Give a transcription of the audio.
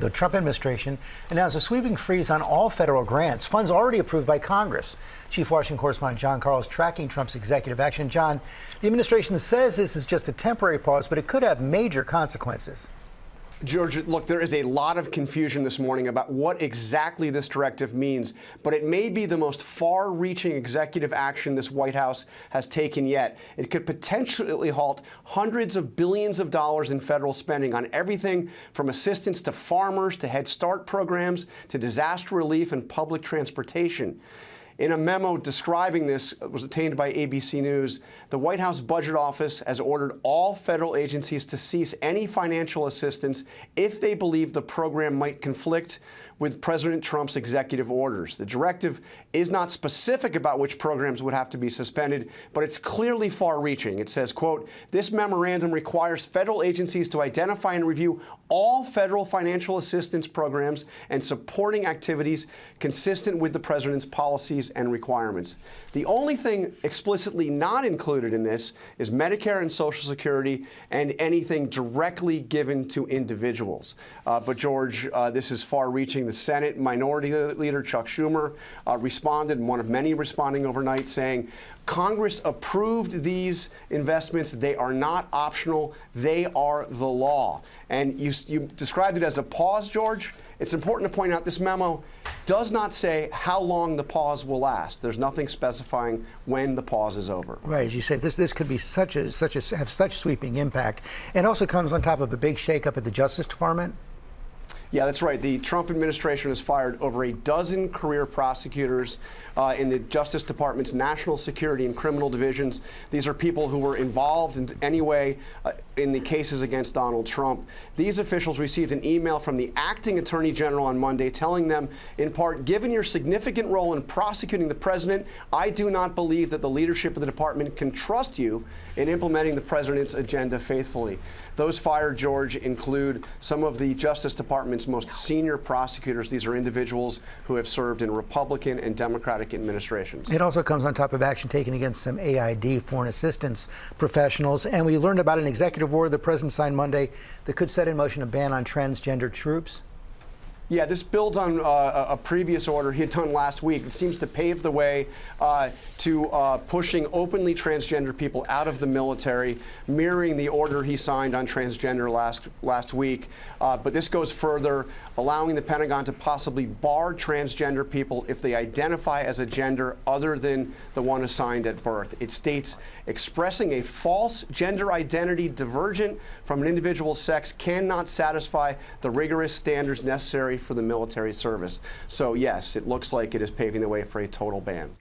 The Trump administration announced a sweeping freeze on all federal grants, funds already approved by Congress. Chief Washington correspondent Karl is tracking Trump's executive action. John, the administration says this is just a temporary pause, but it could have major consequences. George, look, there is a lot of confusion this morning about what exactly this directive means, but it may be the most far-reaching executive action this White House has taken yet. It could potentially halt hundreds of billions of dollars in federal spending on everything from assistance to farmers to Head Start programs to disaster relief and public transportation. In a memo describing this, was obtained by ABC News, the White House Budget Office has ordered all federal agencies to cease any financial assistance if they believe the program might conflict with President Trump's executive orders. The directive is not specific about which programs would have to be suspended, but it's clearly far-reaching. It says, quote, "This memorandum requires federal agencies to identify and review all federal financial assistance programs and supporting activities consistent with the president's policies and requirements." The only thing explicitly not included in this is Medicare and Social Security and anything directly given to individuals. But George, this is far-reaching. The Senate Minority Leader Chuck Schumer responded, and one of many responding overnight, saying, Congress approved these investments. They are not optional. They are the law. And you described it as a pause, George. It's important to point out this memo does not say how long the pause will last. There's nothing specifying when the pause is over. Right, as you say, this could be have such sweeping impact, and also comes on top of a big shakeup at the Justice Department. Yeah, that's right. The Trump administration has fired over a dozen career prosecutors in the Justice Department's national security and criminal divisions. These are people who were involved in any way in the cases against Donald Trump. These officials received an email from the acting attorney general on Monday telling them, in part, given your significant role in prosecuting the president, I do not believe that the leadership of the department can trust you in implementing the president's agenda faithfully. Those fired, George, include some of the Justice Department's most senior prosecutors. These are individuals who have served in Republican and Democratic administrations. It also comes on top of action taken against some AID, foreign assistance professionals. And we learned about an executive order the president signed Monday that could set in motion a ban on transgender troops. Yeah, this builds on a previous order he had done last week. It seems to pave the way to pushing openly transgender people out of the military, mirroring the order he signed on transgender last week. But this goes further, allowing the Pentagon to possibly bar transgender people if they identify as a gender other than the one assigned at birth. It states expressing a false gender identity divergent from an individual's sex cannot satisfy the rigorous standards necessary for the military service. So yes, it looks like it is paving the way for a total ban.